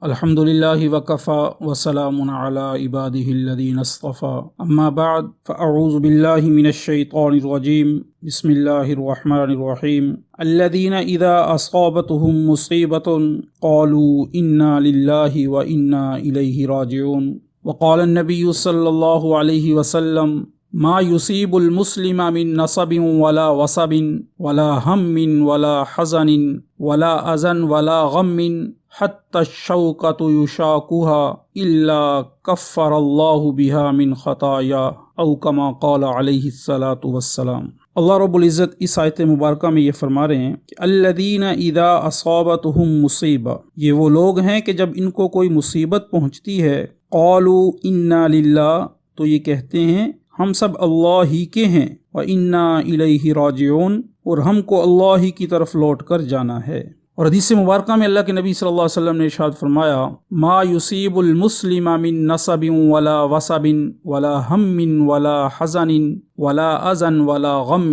الحمدللہ وکفا وسلام علی عبادہ الذین اصطفى اما بعد فاعوذ باللہ من الشیطان الرجیم بسم اللہ الرحمن الرحیم الذین اذا اصابتهم مصیبۃ قالوا انا للہ وانا الیہ راجعون وقال النبی صلی اللہ علیہ وسلم ما يصيب المسلم من نصب ولا وصب ولا هم ولا حزن ولا أذى ولا غم حتى الشوكة يشاكها إلا كفر الله بها من خطايا او كما قال علیہ الصلاۃ والسلام۔ اللہ رب العزت اس آیت مبارکہ میں یہ فرما رہے ہیں کہ الذین اذا اصابتهم مصیبہ، یہ وہ لوگ ہیں کہ جب ان کو کوئی مصیبت پہنچتی ہے قالوا انا للہ، تو یہ کہتے ہیں ہم سب اللہ ہی کے ہیں، وَإِنَّا إِلَيْهِ رَاجِعُونَ، اور ہم کو اللہ ہی کی طرف لوٹ کر جانا ہے۔ اور حدیث مبارکہ میں اللہ کے نبی صلی اللہ علیہ وسلم نے ارشاد فرمایا ما يصيب المسلم من نصب ولا وصب ولا هم ولا حزن ولا اذى ولا غم،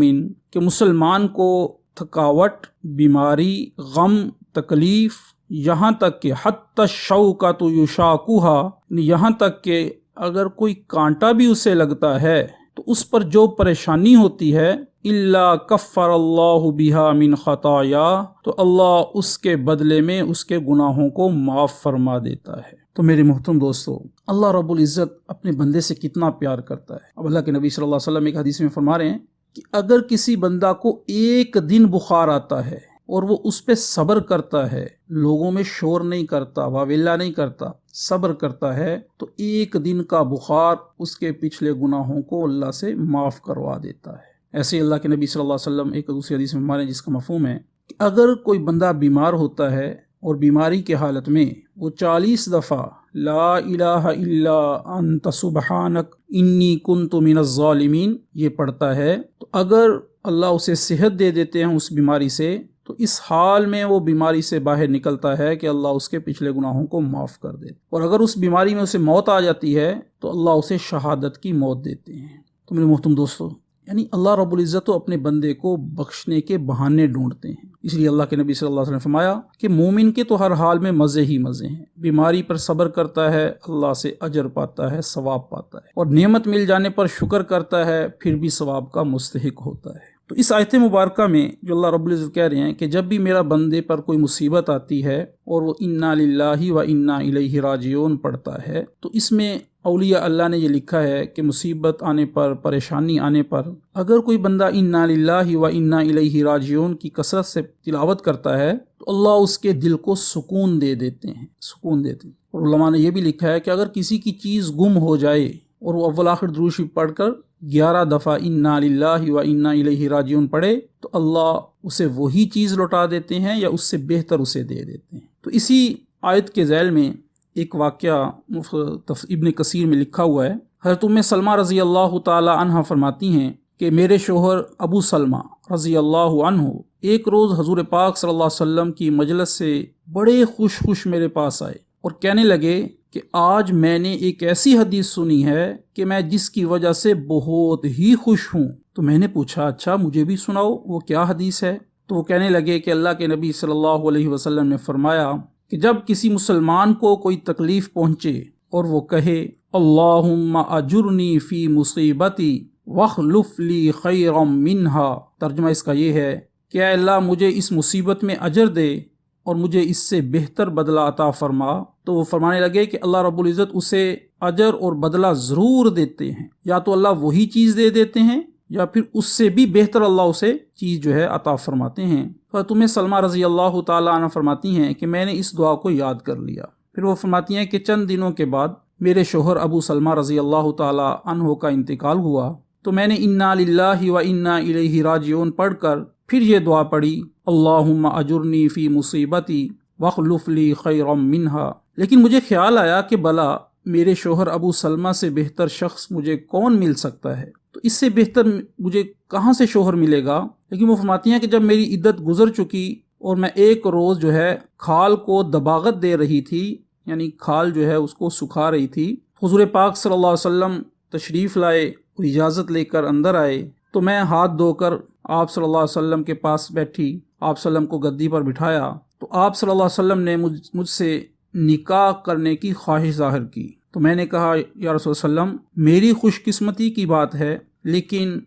کہ مسلمان کو تھکاوٹ، بیماری، غم، تکلیف، یہاں تک کہ حتی الشوکۃ یشاکها، یہاں تک کہ اگر کوئی کانٹا بھی اسے لگتا ہے تو اس پر جو پریشانی ہوتی ہے الا کفر اللہ بہا من خطایا، تو اللہ اس کے بدلے میں اس کے گناہوں کو معاف فرما دیتا ہے۔ تو میرے محترم دوستو، اللہ رب العزت اپنے بندے سے کتنا پیار کرتا ہے۔ اب اللہ کے نبی صلی اللہ علیہ وسلم ایک حدیث میں فرما رہے ہیں کہ اگر کسی بندہ کو ایک دن بخار آتا ہے اور وہ اس پہ صبر کرتا ہے، لوگوں میں شور نہیں کرتا، واویلا نہیں کرتا، صبر کرتا ہے، تو ایک دن کا بخار اس کے پچھلے گناہوں کو اللہ سے معاف کروا دیتا ہے۔ ایسے ہی اللہ کے نبی صلی اللہ علیہ وسلم ایک دوسری حدیث میں ہمارے جس کا مفہوم ہے کہ اگر کوئی بندہ بیمار ہوتا ہے اور بیماری کے حالت میں وہ 40 دفعہ لا الہ الا انت سبحانک انی کنت من الظالمین یہ پڑھتا ہے، تو اگر اللہ اسے صحت دے دیتے ہیں اس بیماری سے، تو اس حال میں وہ بیماری سے باہر نکلتا ہے کہ اللہ اس کے پچھلے گناہوں کو معاف کر دے، اور اگر اس بیماری میں اسے موت آ جاتی ہے تو اللہ اسے شہادت کی موت دیتے ہیں۔ تو میرے محترم دوستو، یعنی اللہ رب العزت اپنے بندے کو بخشنے کے بہانے ڈھونڈتے ہیں۔ اس لیے اللہ کے نبی صلی اللہ علیہ وسلم نے فرمایا کہ مومن کے تو ہر حال میں مزے ہی مزے ہیں، بیماری پر صبر کرتا ہے اللہ سے اجر پاتا ہے، ثواب پاتا ہے، اور نعمت مل جانے پر شکر کرتا ہے پھر بھی ثواب کا مستحق ہوتا ہے۔ تو اس آیت مبارکہ میں جو اللہ رب العزت کہہ رہے ہیں کہ جب بھی میرا بندے پر کوئی مصیبت آتی ہے اور وہ انا للہ و انا الیہ راجعون پڑھتا ہے، تو اس میں اولیاء اللہ نے یہ لکھا ہے کہ مصیبت آنے پر، پریشانی آنے پر اگر کوئی بندہ انا للہ و انا الیہ راجعون کی کثرت سے تلاوت کرتا ہے تو اللہ اس کے دل کو سکون دے دیتے ہیں، سکون دیتے ہیں۔ اور علماء نے یہ بھی لکھا ہے کہ اگر کسی کی چیز گم ہو جائے اور وہ اول آخر درود شریف پڑھ کر 11 دفعہ انا للہ و انا الیہ راجعون پڑھے تو اللہ اسے وہی چیز لوٹا دیتے ہیں یا اس سے بہتر اسے دے دیتے ہیں۔ تو اسی آیت کے ذیل میں ایک واقعہ ابن کثیر میں لکھا ہوا ہے۔ حضرت ام سلمہ رضی اللہ تعالی عنہ فرماتی ہیں کہ میرے شوہر ابو سلمہ رضی اللہ عنہ ایک روز حضور پاک صلی اللہ علیہ وسلم کی مجلس سے بڑے خوش میرے پاس آئے اور کہنے لگے کہ آج میں نے ایک ایسی حدیث سنی ہے کہ میں جس کی وجہ سے بہت ہی خوش ہوں۔ تو میں نے پوچھا اچھا مجھے بھی سناؤ، وہ کیا حدیث ہے؟ تو وہ کہنے لگے کہ اللہ کے نبی صلی اللہ علیہ وسلم نے فرمایا کہ جب کسی مسلمان کو کوئی تکلیف پہنچے اور وہ کہے اللہم اجرنی فی مصیبتی واخلف لی خیرا منہا، ترجمہ اس کا یہ ہے کہ اے اللہ مجھے اس مصیبت میں اجر دے اور مجھے اس سے بہتر بدلہ عطا فرما، تو وہ فرمانے لگے کہ اللہ رب العزت اسے اجر اور بدلہ ضرور دیتے ہیں، یا تو اللہ وہی چیز دے دیتے ہیں یا پھر اس سے بھی بہتر اللہ اسے چیز جو ہے عطا فرماتے ہیں۔ تو تمہیں سلمہ رضی اللہ تعالی عنہ فرماتی ہیں کہ میں نے اس دعا کو یاد کر لیا۔ پھر وہ فرماتی ہیں کہ چند دنوں کے بعد میرے شوہر ابو سلمہ رضی اللہ تعالی عنہ کا انتقال ہوا، تو میں نے انا للہ و انا الیہ راجعون پڑھ کر پھر یہ دعا پڑھی اللہم اجرنی فی مصیبتی واخلف لی خیرا منہا۔ لیکن مجھے خیال آیا کہ بلا میرے شوہر ابو سلمہ سے بہتر شخص مجھے کون مل سکتا ہے، تو اس سے بہتر مجھے کہاں سے شوہر ملے گا؟ لیکن وہ فرماتی ہیں کہ جب میری عدت گزر چکی اور میں ایک روز جو ہے کھال کو دباغت دے رہی تھی، یعنی کھال جو ہے اس کو سکھا رہی تھی، حضور پاک صلی اللہ علیہ وسلم تشریف لائے اور اجازت لے کر اندر آئے، تو میں ہاتھ دھو کر آپ صلی اللہ علیہ وسلم کے پاس بیٹھی، آپ صلی اللہ علیہ وسلم کو گدی پر بٹھایا، تو آپ صلی اللہ علیہ وسلم نے مجھ سے نکاح کرنے کی خواہش ظاہر کی، تو میں نے کہا یا رسول اللہ علیہ وسلم میری خوش قسمتی کی بات ہے، لیکن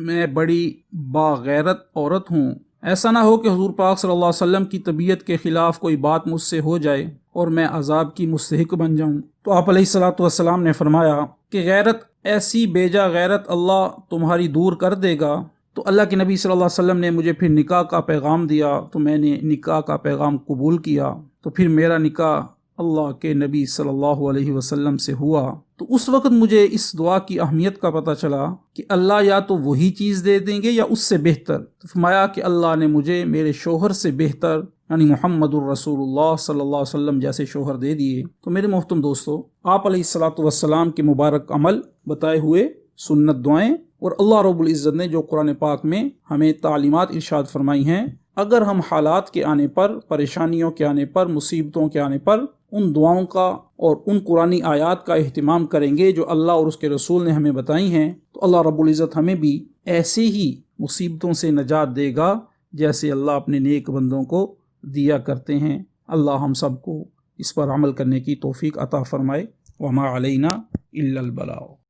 میں بڑی باغیرت عورت ہوں، ایسا نہ ہو کہ حضور پاک صلی اللہ علیہ وسلم کی طبیعت کے خلاف کوئی بات مجھ سے ہو جائے اور میں عذاب کی مستحق بن جاؤں۔ تو آپ علیہ الصلوۃ والسلام نے فرمایا کہ غیرت، ایسی بیجا غیرت اللہ تمہاری دور کر دے گا۔ تو اللہ کے نبی صلی اللہ علیہ وسلم نے مجھے پھر نکاح کا پیغام دیا، تو میں نے نکاح کا پیغام قبول کیا، تو پھر میرا نکاح اللہ کے نبی صلی اللہ علیہ وسلم سے ہوا۔ تو اس وقت مجھے اس دعا کی اہمیت کا پتہ چلا کہ اللہ یا تو وہی چیز دے دیں گے یا اس سے بہتر۔ تو فرمایا کہ اللہ نے مجھے میرے شوہر سے بہتر یعنی محمد الرسول اللہ صلی اللہ علیہ وسلم جیسے شوہر دے دیے۔ تو میرے محترم دوستو، آپ علیہ الصلوۃ والسلام کے مبارک عمل، بتائے ہوئے سنت دعائیں، اور اللہ رب العزت نے جو قرآن پاک میں ہمیں تعلیمات ارشاد فرمائی ہیں، اگر ہم حالات کے آنے پر، پریشانیوں کے آنے پر، مصیبتوں کے آنے پر ان دعاؤں کا اور ان قرآنی آیات کا اہتمام کریں گے جو اللہ اور اس کے رسول نے ہمیں بتائی ہیں، تو اللہ رب العزت ہمیں بھی ایسے ہی مصیبتوں سے نجات دے گا جیسے اللہ اپنے نیک بندوں کو دیا کرتے ہیں۔ اللہ ہم سب کو اس پر عمل کرنے کی توفیق عطا فرمائے۔ وما علینا الا البلاغ۔